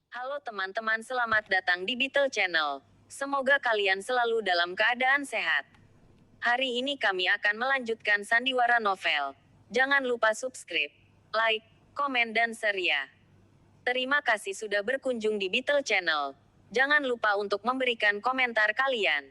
Halo teman-teman, selamat datang di Beetle Channel. Semoga kalian selalu dalam keadaan sehat. Hari ini kami akan melanjutkan sandiwara novel. Jangan lupa subscribe, like, komen dan share ya. Terima kasih sudah berkunjung di Beetle Channel. Jangan lupa untuk memberikan komentar kalian,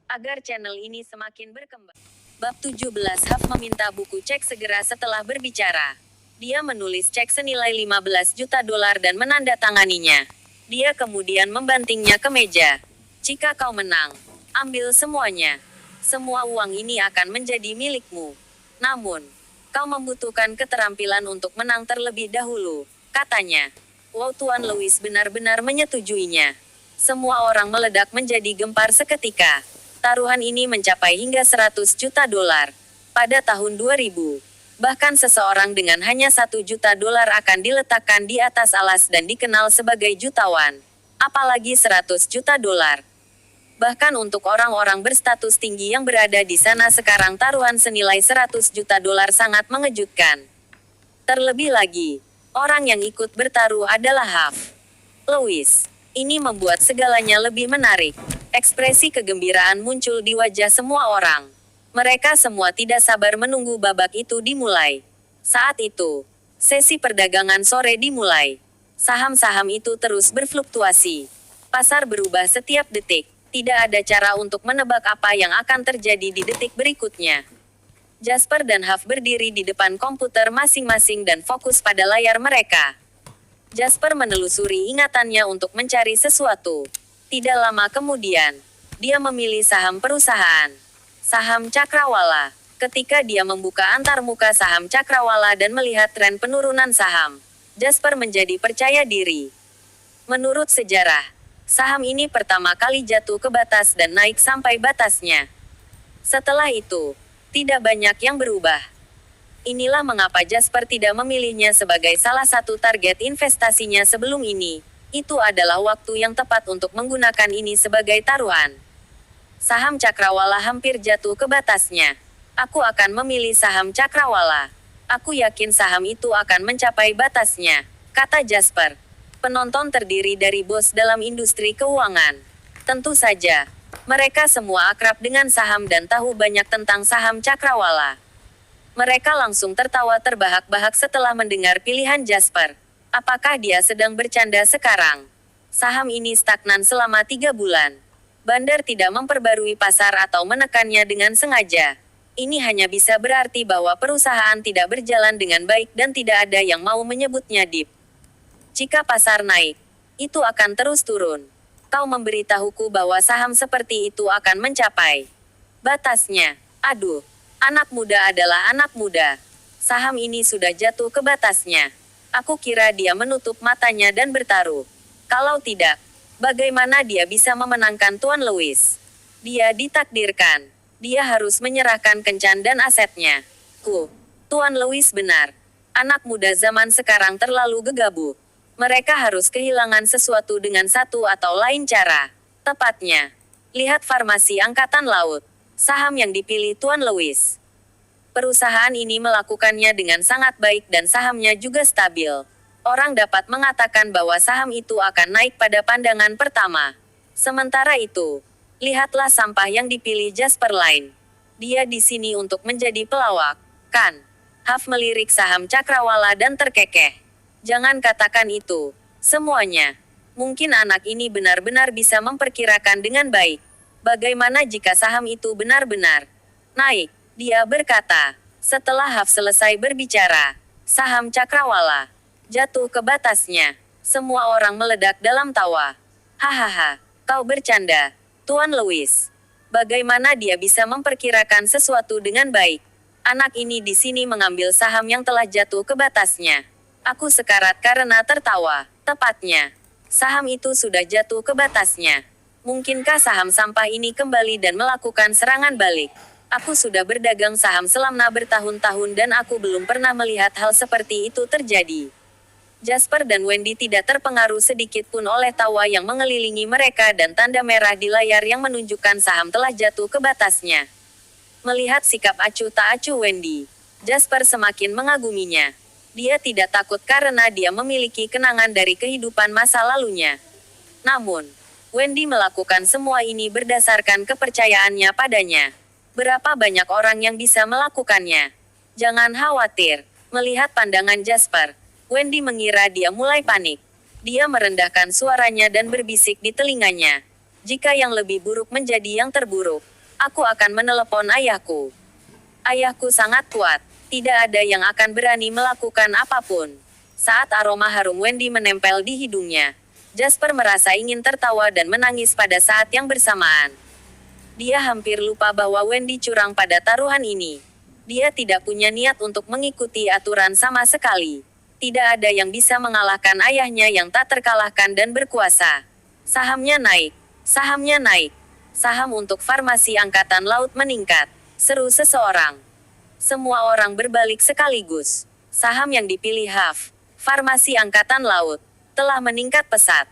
agar channel ini semakin berkembang. Bab 17. Haf meminta buku cek segera setelah berbicara. Dia menulis cek senilai 15 juta dolar dan menandatanganinya. Dia kemudian membantingnya ke meja. Jika kau menang, ambil semuanya. Semua uang ini akan menjadi milikmu. Namun, kau membutuhkan keterampilan untuk menang terlebih dahulu, katanya. Wow, Tuan Louis benar-benar menyetujuinya. Semua orang meledak menjadi gempar seketika. Taruhan ini mencapai hingga 100 juta dolar pada tahun 2000. Bahkan seseorang dengan hanya 1 juta dolar akan diletakkan di atas alas dan dikenal sebagai jutawan. Apalagi 100 juta dolar. Bahkan untuk orang-orang berstatus tinggi yang berada di sana sekarang taruhan senilai 100 juta dolar sangat mengejutkan. Terlebih lagi, orang yang ikut bertaruh adalah Haf Louis. Ini membuat segalanya lebih menarik. Ekspresi kegembiraan muncul di wajah semua orang. Mereka semua tidak sabar menunggu babak itu dimulai. Saat itu, sesi perdagangan sore dimulai. Saham-saham itu terus berfluktuasi. Pasar berubah setiap detik. Tidak ada cara untuk menebak apa yang akan terjadi di detik berikutnya. Jasper dan Haf berdiri di depan komputer masing-masing dan fokus pada layar mereka. Jasper menelusuri ingatannya untuk mencari sesuatu. Tidak lama kemudian, dia memilih saham perusahaan. Saham Cakrawala. Ketika dia membuka antarmuka saham Cakrawala dan melihat tren penurunan saham, Jasper menjadi percaya diri. Menurut sejarah, saham ini pertama kali jatuh ke batas dan naik sampai batasnya. Setelah itu, tidak banyak yang berubah. Inilah mengapa Jasper tidak memilihnya sebagai salah satu target investasinya sebelum ini. Itu adalah waktu yang tepat untuk menggunakan ini sebagai taruhan. Saham Cakrawala hampir jatuh ke batasnya. Aku akan memilih saham Cakrawala. Aku yakin saham itu akan mencapai batasnya, kata Jasper. Penonton terdiri dari bos dalam industri keuangan. Tentu saja, mereka semua akrab dengan saham dan tahu banyak tentang saham Cakrawala. Mereka langsung tertawa terbahak-bahak setelah mendengar pilihan Jasper. Apakah dia sedang bercanda sekarang? Saham ini stagnan selama 3 bulan. Bandar tidak memperbarui pasar atau menekannya dengan sengaja. Ini hanya bisa berarti bahwa perusahaan tidak berjalan dengan baik dan tidak ada yang mau menyebutnya dip. Jika pasar naik, itu akan terus turun. Kau memberitahuku bahwa saham seperti itu akan mencapai batasnya. Aduh, anak muda adalah anak muda. Saham ini sudah jatuh ke batasnya. Aku kira dia menutup matanya dan bertaruh. Kalau tidak, bagaimana dia bisa memenangkan Tuan Louis? Dia ditakdirkan. Dia harus menyerahkan kencan dan asetnya. Tuan Louis benar. Anak muda zaman sekarang terlalu gegabah. Mereka harus kehilangan sesuatu dengan satu atau lain cara. Tepatnya, lihat farmasi Angkatan Laut. Saham yang dipilih Tuan Louis. Perusahaan ini melakukannya dengan sangat baik dan sahamnya juga stabil. Orang dapat mengatakan bahwa saham itu akan naik pada pandangan pertama. Sementara itu, lihatlah sampah yang dipilih Jasper Line. Dia di sini untuk menjadi pelawak, kan? Haf melirik saham Cakrawala dan terkekeh. Jangan katakan itu. Semuanya. Mungkin anak ini benar-benar bisa memperkirakan dengan baik. Bagaimana jika saham itu benar-benar naik? Dia berkata. Setelah Haf selesai berbicara, saham Cakrawala jatuh ke batasnya. Semua orang meledak dalam tawa. Hahaha, kau bercanda, Tuan Louis. Bagaimana dia bisa memperkirakan sesuatu dengan baik? Anak ini di sini mengambil saham yang telah jatuh ke batasnya. Aku sekarat karena tertawa. Tepatnya, saham itu sudah jatuh ke batasnya. Mungkinkah saham sampah ini kembali dan melakukan serangan balik? Aku sudah berdagang saham selama bertahun-tahun dan aku belum pernah melihat hal seperti itu terjadi. Jasper dan Wendy tidak terpengaruh sedikit pun oleh tawa yang mengelilingi mereka dan tanda merah di layar yang menunjukkan saham telah jatuh ke batasnya. Melihat sikap acuh tak acuh Wendy, Jasper semakin mengaguminya. Dia tidak takut karena dia memiliki kenangan dari kehidupan masa lalunya. Namun, Wendy melakukan semua ini berdasarkan kepercayaannya padanya. Berapa banyak orang yang bisa melakukannya? Jangan khawatir. Melihat pandangan Jasper, Wendy mengira dia mulai panik. Dia merendahkan suaranya dan berbisik di telinganya. Jika yang lebih buruk menjadi yang terburuk, aku akan menelepon ayahku. Ayahku sangat kuat. Tidak ada yang akan berani melakukan apapun. Saat aroma harum Wendy menempel di hidungnya, Jasper merasa ingin tertawa dan menangis pada saat yang bersamaan. Dia hampir lupa bahwa Wendy curang pada taruhan ini. Dia tidak punya niat untuk mengikuti aturan sama sekali. Tidak ada yang bisa mengalahkan ayahnya yang tak terkalahkan dan berkuasa. Sahamnya naik. Sahamnya naik. Saham untuk farmasi angkatan laut meningkat. Seru seseorang. Semua orang berbalik sekaligus. Saham yang dipilih Huff, farmasi angkatan laut, telah meningkat pesat.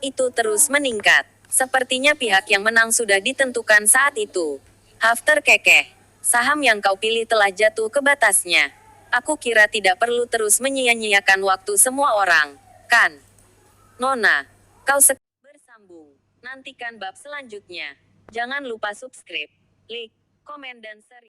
Itu terus meningkat. Sepertinya pihak yang menang sudah ditentukan saat itu. Huff terkekeh. Saham yang kau pilih telah jatuh ke batasnya. Aku kira tidak perlu terus menyia-nyiakan waktu semua orang, kan? Nona, kau bersambung. Nantikan bab selanjutnya. Jangan lupa subscribe, like, komen dan share.